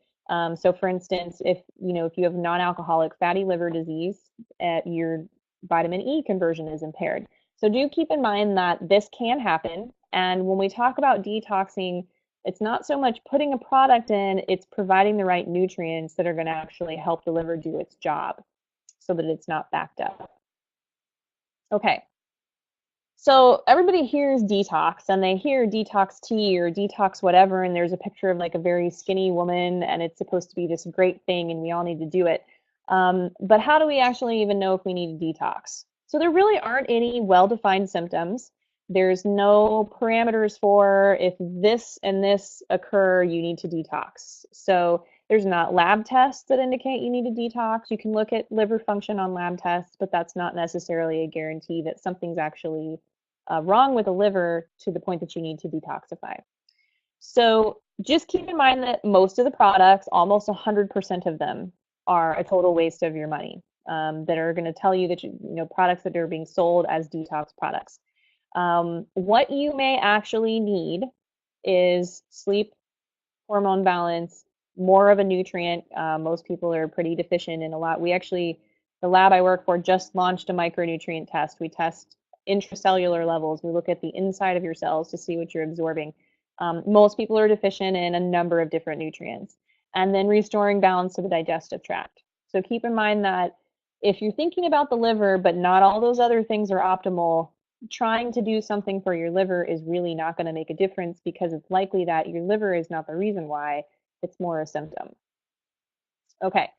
So for instance, if you have non-alcoholic fatty liver disease, your vitamin E conversion is impaired. So do keep in mind that this can happen. And when we talk about detoxing, it's not so much putting a product in, it's providing the right nutrients that are going to actually help the liver do its job so that it's not backed up. Okay. So everybody hears detox and they hear detox tea or detox whatever, and there's a picture of like a very skinny woman, and it's supposed to be this great thing, and we all need to do it. But how do we actually even know if we need a detox? So there really aren't any well-defined symptoms. There's no parameters for if this and this occur, you need to detox. So there's not lab tests that indicate you need a detox. You can look at liver function on lab tests, but that's not necessarily a guarantee that something's actually wrong with the liver to the point that you need to detoxify. So just keep in mind that most of the products, almost 100% of them, are a total waste of your money. That are going to tell you that products that are being sold as detox products. What you may actually need is sleep, hormone balance, more of a nutrient. Most people are pretty deficient in a lot. The lab I work for just launched a micronutrient test. We test intracellular levels. We look at the inside of your cells to see what you're absorbing. Most people are deficient in a number of different nutrients. And then restoring balance to the digestive tract. So keep in mind that if you're thinking about the liver, but not all those other things are optimal, trying to do something for your liver is really not going to make a difference because it's likely that your liver is not the reason why, it's more a symptom. Okay,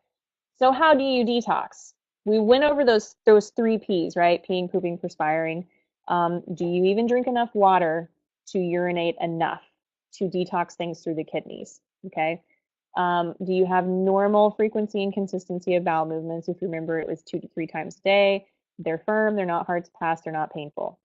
so how do you detox? We went over those three P's, right? Peeing, pooping, perspiring. Do you even drink enough water to urinate enough to detox things through the kidneys? Okay. Do you have normal frequency and consistency of bowel movements? If you remember, it was 2 to 3 times a day. They're firm, they're not hard to pass, they're not painful.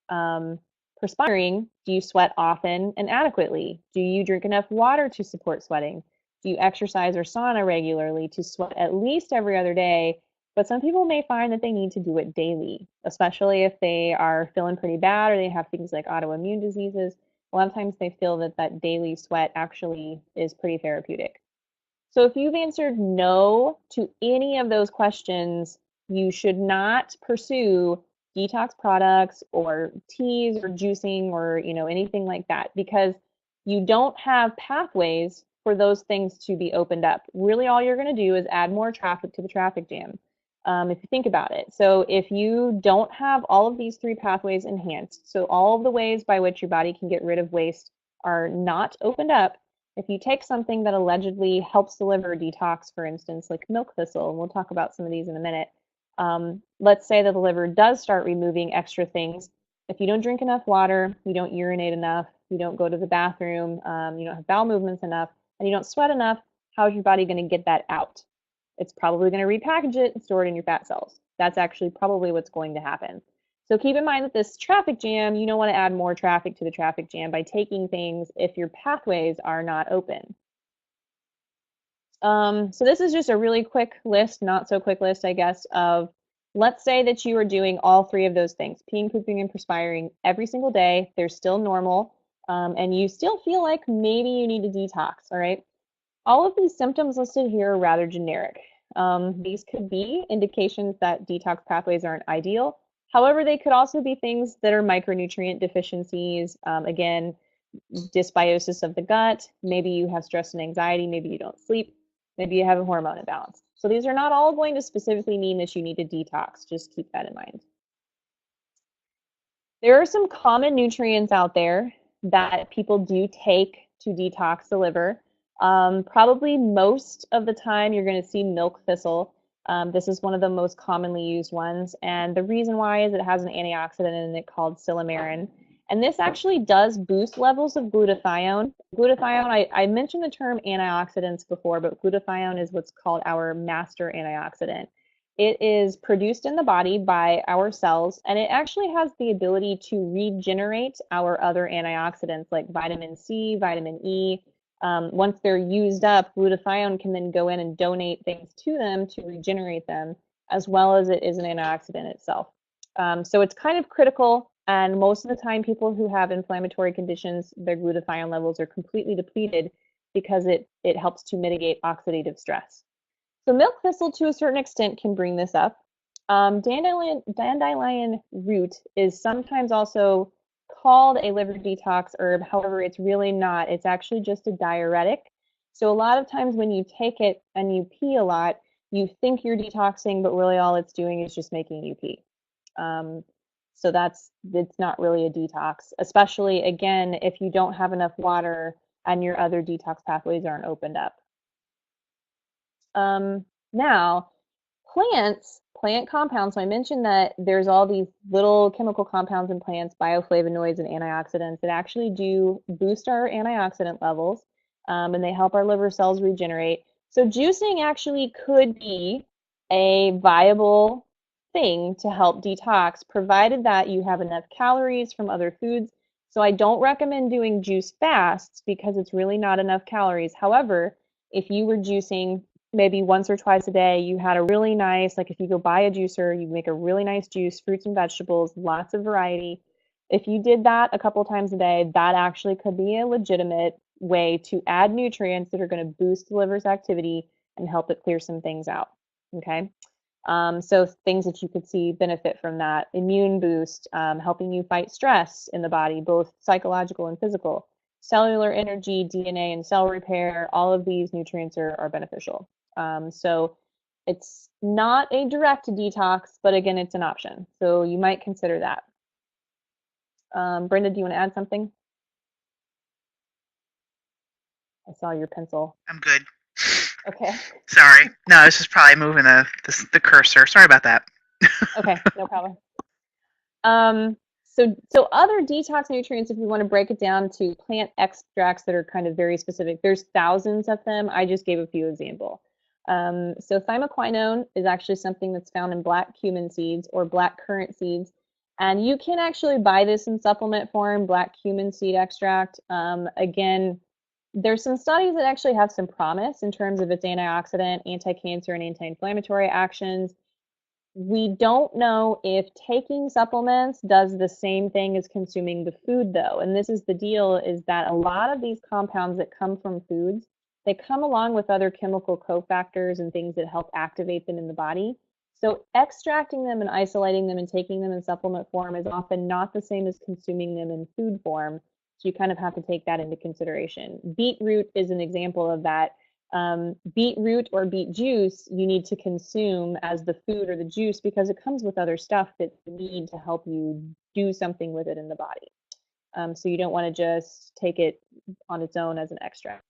Um, Perspiring, do you sweat often and adequately? Do you drink enough water to support sweating? Do you exercise or sauna regularly to sweat at least every other day? But some people may find that they need to do it daily, especially if they are feeling pretty bad or they have things like autoimmune diseases. A lot of times they feel that that daily sweat actually is pretty therapeutic. So if you've answered no to any of those questions, you should not pursue detox products or teas or juicing or, anything like that because you don't have pathways for those things to be opened up. Really, all you're going to do is add more traffic to the traffic jam. If you think about it. So if you don't have all of these three pathways enhanced, so all of the ways by which your body can get rid of waste are not opened up, if you take something that allegedly helps the liver detox, for instance, like milk thistle, and we'll talk about some of these in a minute, let's say that the liver does start removing extra things. If you don't drink enough water, you don't urinate enough, you don't go to the bathroom, you don't have bowel movements enough, and you don't sweat enough, how is your body going to get that out? It's probably going to repackage it and store it in your fat cells. That's actually probably what's going to happen. So keep in mind that this traffic jam, you don't want to add more traffic to the traffic jam by taking things if your pathways are not open. So this is just a really quick list, not so quick list, I guess, of let's say that you are doing all three of those things, peeing, pooping, and perspiring every single day. They're still normal, and you still feel like maybe you need to detox, all right? All of these symptoms listed here are rather generic. These could be indications that detox pathways aren't ideal. However, they could also be things that are micronutrient deficiencies. Again, dysbiosis of the gut. Maybe you have stress and anxiety. Maybe you don't sleep. Maybe you have a hormone imbalance. So these are not all going to specifically mean that you need to detox. Just keep that in mind. There are some common nutrients out there that people do take to detox the liver. Probably most of the time you're going to see milk thistle. This is one of the most commonly used ones. And the reason why is it has an antioxidant in it called silymarin. And this actually does boost levels of glutathione. Glutathione, I mentioned the term antioxidants before, but glutathione is what's called our master antioxidant. It is produced in the body by our cells, and it actually has the ability to regenerate our other antioxidants like vitamin C, vitamin E. Once they're used up, glutathione can then go in and donate things to them to regenerate them, as well as it is an antioxidant itself. So it's kind of critical, and most of the time people who have inflammatory conditions, their glutathione levels are completely depleted because it helps to mitigate oxidative stress. So milk thistle to a certain extent can bring this up. Dandelion root is sometimes also called a liver detox herb. However, it's really not. It's actually just a diuretic. So a lot of times when you take it and you pee a lot, you think you're detoxing, but really all it's doing is just making you pee. So it's not really a detox, especially again, if you don't have enough water and your other detox pathways aren't opened up. Now, plant compounds. So I mentioned that there's all these little chemical compounds in plants, bioflavonoids and antioxidants that actually do boost our antioxidant levels, and they help our liver cells regenerate. So juicing actually could be a viable thing to help detox, provided that you have enough calories from other foods. So I don't recommend doing juice fasts because it's really not enough calories. However, if you were juicing maybe once or twice a day, you had a really nice, like if you go buy a juicer, you make a really nice juice, fruits and vegetables, lots of variety. If you did that a couple times a day, that actually could be a legitimate way to add nutrients that are going to boost the liver's activity and help it clear some things out. Okay. So things that you could see benefit from that: immune boost, helping you fight stress in the body, both psychological and physical, cellular energy, DNA and cell repair. All of these nutrients are beneficial. So it's not a direct detox, but again, it's an option. So you might consider that. Brenda, do you want to add something? I saw your pencil. I'm good. Okay. Sorry. No, this is probably moving the cursor. Sorry about that. Okay, no problem. So other detox nutrients, if we want to break it down to plant extracts that are kind of very specific, there's thousands of them. I just gave a few example. So thymoquinone is actually something that's found in black cumin seeds or black currant seeds. And you can actually buy this in supplement form, black cumin seed extract. Again, there's some studies that actually have some promise in terms of its antioxidant, anti-cancer, and anti-inflammatory actions. We don't know if taking supplements does the same thing as consuming the food, though. And this is the deal, is that a lot of these compounds that come from foods, they come along with other chemical cofactors and things that help activate them in the body. So extracting them and isolating them and taking them in supplement form is often not the same as consuming them in food form. So you kind of have to take that into consideration. Beetroot is an example of that. Beetroot or beet juice you need to consume as the food or the juice because it comes with other stuff that you need to help you do something with it in the body. So you don't want to just take it on its own as an extract.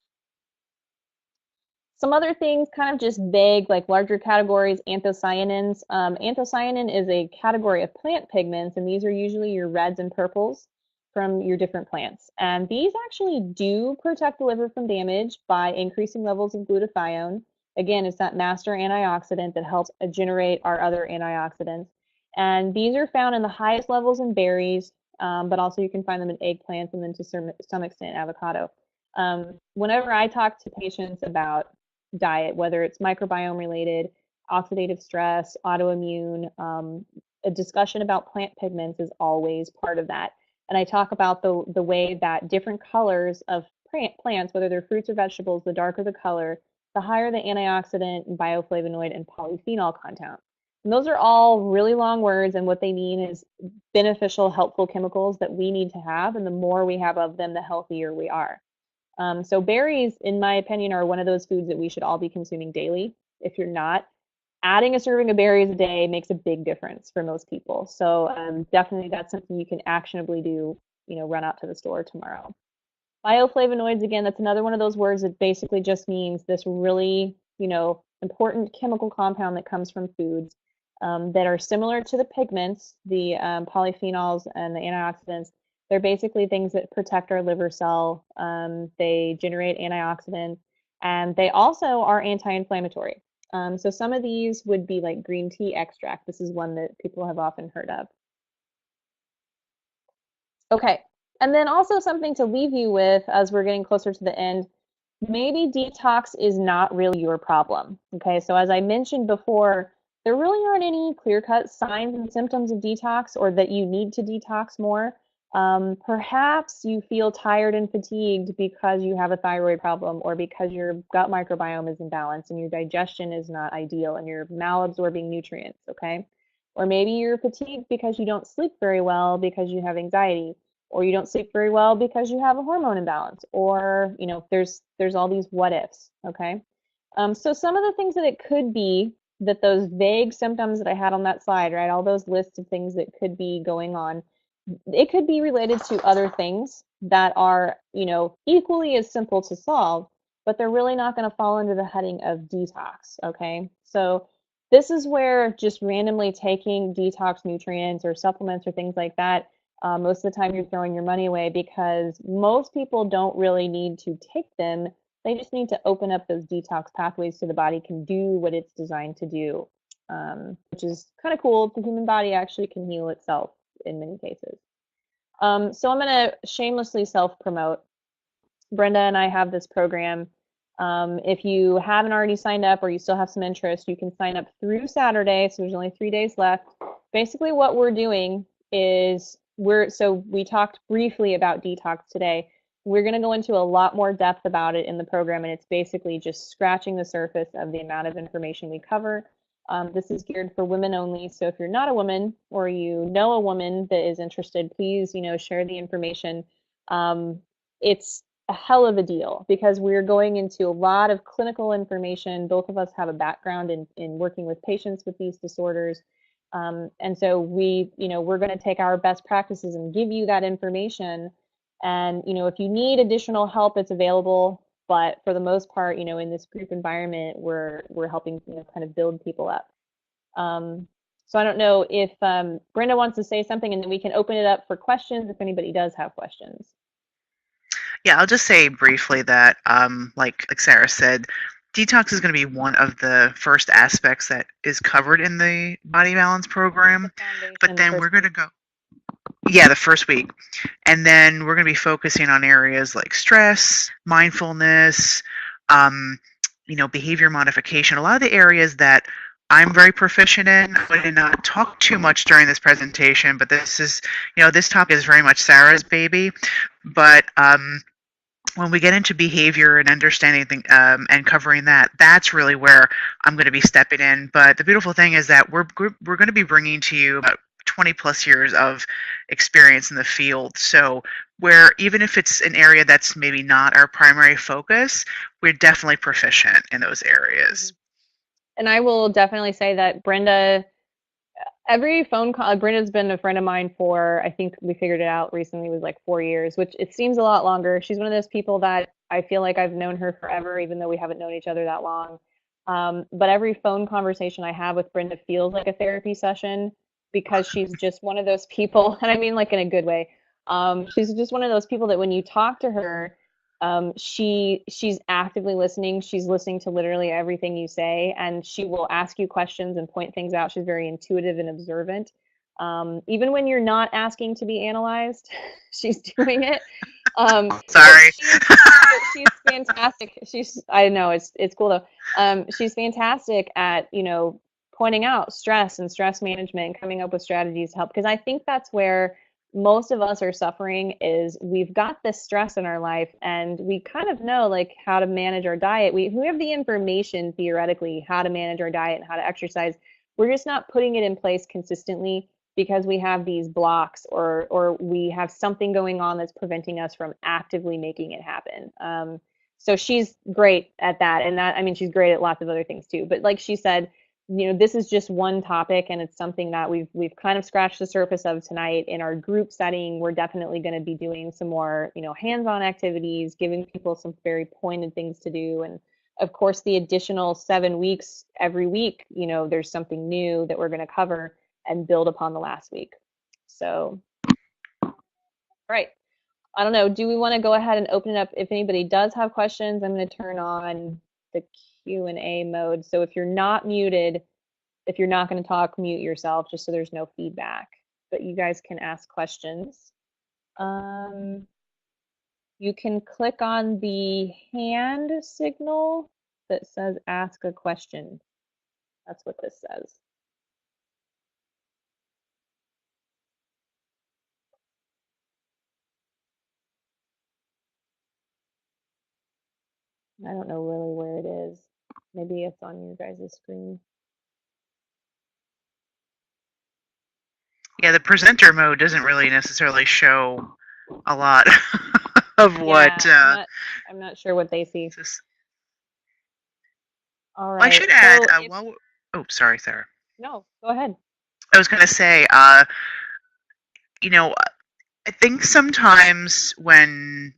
Some other things, kind of just vague, like larger categories: anthocyanins. Anthocyanin is a category of plant pigments, and these are usually your reds and purples from your different plants. And these actually do protect the liver from damage by increasing levels of glutathione. Again, it's that master antioxidant that helps generate our other antioxidants. And these are found in the highest levels in berries, but also you can find them in eggplants and then to some extent avocado. Whenever I talk to patients about diet, whether it's microbiome related, oxidative stress, autoimmune, a discussion about plant pigments is always part of that. And I talk about the way that different colors of plants, whether they're fruits or vegetables, the darker the color, the higher the antioxidant and bioflavonoid and polyphenol content. And those are all really long words, and what they mean is beneficial, helpful chemicals that we need to have, and the more we have of them, the healthier we are. So berries, in my opinion, are one of those foods that we should all be consuming daily. If you're not, adding a serving of berries a day makes a big difference for most people. So definitely that's something you can actionably do, run out to the store tomorrow. Bioflavonoids, again, that's another one of those words that basically just means this really, important chemical compound that comes from foods that are similar to the pigments, the polyphenols and the antioxidants. They're basically things that protect our liver cell. They generate antioxidants, and they also are anti-inflammatory. So some of these would be like green tea extract. This is one that people have often heard of. Okay, and then also something to leave you with as we're getting closer to the end, maybe detox is not really your problem. Okay, so as I mentioned before, there really aren't any clear-cut signs and symptoms of detox or that you need to detox more. Perhaps you feel tired and fatigued because you have a thyroid problem or because your gut microbiome is imbalanced and your digestion is not ideal and you're malabsorbing nutrients, okay? Or maybe you're fatigued because you don't sleep very well because you have anxiety, or you don't sleep very well because you have a hormone imbalance, or there's all these what ifs, okay? So some of the things that it could be, that those vague symptoms that I had on that slide, right, all those lists of things that could be going on, it could be related to other things that are, equally as simple to solve, but they're really not going to fall under the heading of detox, okay? So this is where just randomly taking detox nutrients or supplements or things like that, most of the time you're throwing your money away because most people don't really need to take them. They just need to open up those detox pathways so the body can do what it's designed to do, which is kind of cool. The human body actually can heal itself in many cases. So I'm going to shamelessly self-promote. Brenda and I have this program. If you haven't already signed up or you still have some interest, you can sign up through Saturday. So there's only 3 days left. Basically, what we're doing is we talked briefly about detox today. We're going to go into a lot more depth about it in the program, and it's basically just scratching the surface of the amount of information we cover. This is geared for women only. So if you're not a woman or you know a woman that is interested, please, share the information. It's a hell of a deal because we're going into a lot of clinical information. Both of us have a background in working with patients with these disorders. And so we're going to take our best practices and give you that information. And, if you need additional help, it's available. But for the most part, in this group environment, we're helping, kind of build people up. So I don't know if Brenda wants to say something, and then we can open it up for questions if anybody does have questions. Yeah, I'll just say briefly that, like Sarah said, detox is going to be one of the first aspects that is covered in the body balance That's the program. But foundation, the then we're first going week. to go, yeah, the first week. And then we're going to be focusing on areas like stress, mindfulness, um, behavior modification, a lot of the areas that I'm very proficient in. I did not talk too much during this presentation, but this topic is very much Sarah's baby. But when we get into behavior and understanding and covering that, that's really where I'm going to be stepping in. But the beautiful thing is that we're going to be bringing to you about 20 plus years of experience in the field. So where even if it's an area that's maybe not our primary focus, we're definitely proficient in those Mhm. areas. And I will definitely say that every phone call, Brenda's been a friend of mine for, I think we figured it out recently, was like 4 years, which it seems a lot longer. She's one of those people that I feel like I've known her forever, even though we haven't known each other that long. But every phone conversation I have with Brenda feels like a therapy session because she's just one of those people, and I mean like in a good way. She's just one of those people that when you talk to her, she's actively listening. She's listening to literally everything you say, and she will ask you questions and point things out. She's very intuitive and observant. Even when you're not asking to be analyzed, she's doing it. But Sorry. she's fantastic. I know it's cool though. She's fantastic at pointing out stress and stress management and coming up with strategies to help, because I think that's where most of us are suffering, is we've got this stress in our life and we kind of know like how to manage our diet. We have the information theoretically how to manage our diet and how to exercise. We're just not putting it in place consistently because we have these blocks, or we have something going on that's preventing us from actively making it happen. So she's great at that, and that, I mean, she's great at lots of other things too. But like she said, this is just one topic, and it's something that we've kind of scratched the surface of tonight. In our group setting, we're definitely going to be doing some more, hands-on activities, giving people some very pointed things to do, and of course, the additional 7 weeks every week, there's something new that we're going to cover and build upon the last week. So, all right. I don't know. Do we want to go ahead and open it up? If anybody does have questions, I'm going to turn on the Q&A mode. So if you're not muted, if you're not going to talk, mute yourself just so there's no feedback. But you guys can ask questions. Um, you can click on the hand signal that says ask a question. That's what this says. I don't know really where it is. Maybe it's on your guys' screen. Yeah, the presenter mode doesn't really necessarily show a lot of what. Yeah, I'm not sure what they see. This, All well, I right. should add. So if Oh, sorry, Sarah. no, go ahead. I was going to say, you know, I think sometimes when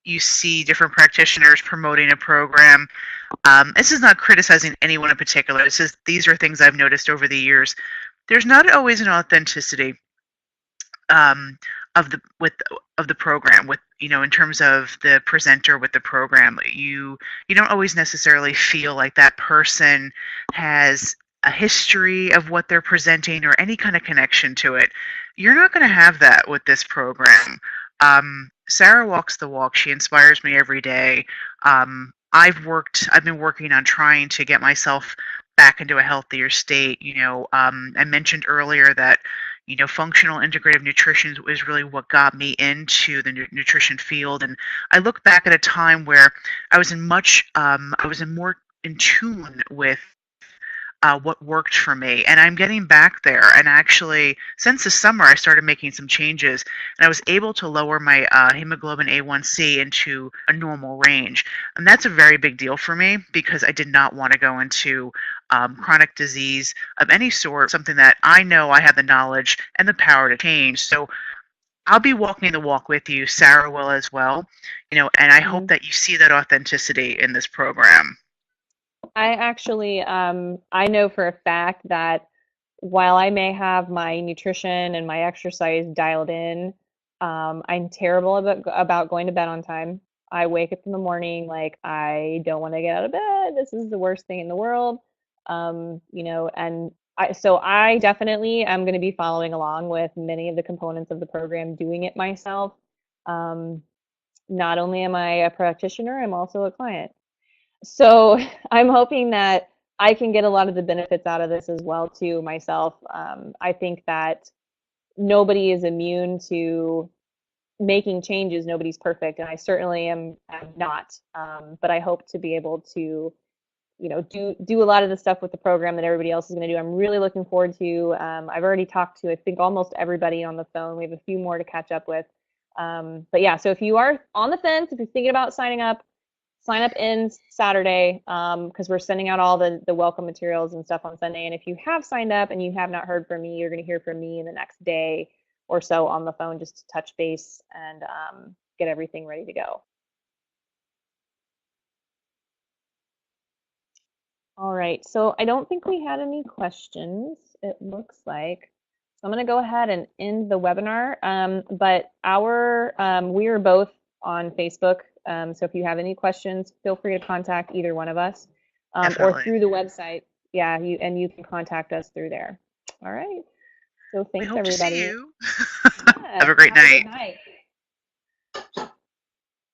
you see different practitioners promoting a program, this is not criticizing anyone in particular. It's just these are things I've noticed over the years. There's not always an authenticity um, of the program, with in terms of the presenter with the program. You don't always necessarily feel like that person has a history of what they're presenting or any kind of connection to it. You're not going to have that with this program. Sarah walks the walk. She inspires me every day. I've been working on trying to get myself back into a healthier state. I mentioned earlier that functional integrative nutrition is really what got me into the nutrition field. And I look back at a time where I was in more in tune with what worked for me. And I'm getting back there. And actually, since the summer, I started making some changes, and I was able to lower my hemoglobin A1C into a normal range. And that's a very big deal for me because I did not want to go into chronic disease of any sort, something that I know I have the knowledge and the power to change. So I'll be walking the walk with you. Sarah will as well. And I hope Mhm. that you see that authenticity in this program. I actually, I know for a fact that while I may have my nutrition and my exercise dialed in, I'm terrible about going to bed on time. I wake up in the morning like I don't want to get out of bed. This is the worst thing in the world. And I definitely am going to be following along with many of the components of the program, doing it myself. Um, Not only am I a practitioner, I'm also a client. So I'm hoping that I can get a lot of the benefits out of this as well too myself. I think that nobody is immune to making changes. Nobody's perfect, and I certainly am not. But I hope to be able to, do a lot of the stuff with the program that everybody else is going to do. I'm really looking forward to. I've already talked to I think almost everybody on the phone. We have a few more to catch up with. But yeah, so if you are on the fence, if you're thinking about signing up, sign up in Saturday because we're sending out all the welcome materials and stuff on Sunday. And if you have signed up and you have not heard from me, you're going to hear from me in the next day or so on the phone just to touch base and get everything ready to go. All right. So I don't think we had any questions, it looks like. So I'm going to go ahead and end the webinar. But we are both on Facebook. So if you have any questions, feel free to contact either one of us or Definitely. through the website. Yeah, you can contact us through there. All right. So We thanks, hope to see everybody. you. Yeah. Have a great Have a good night. night.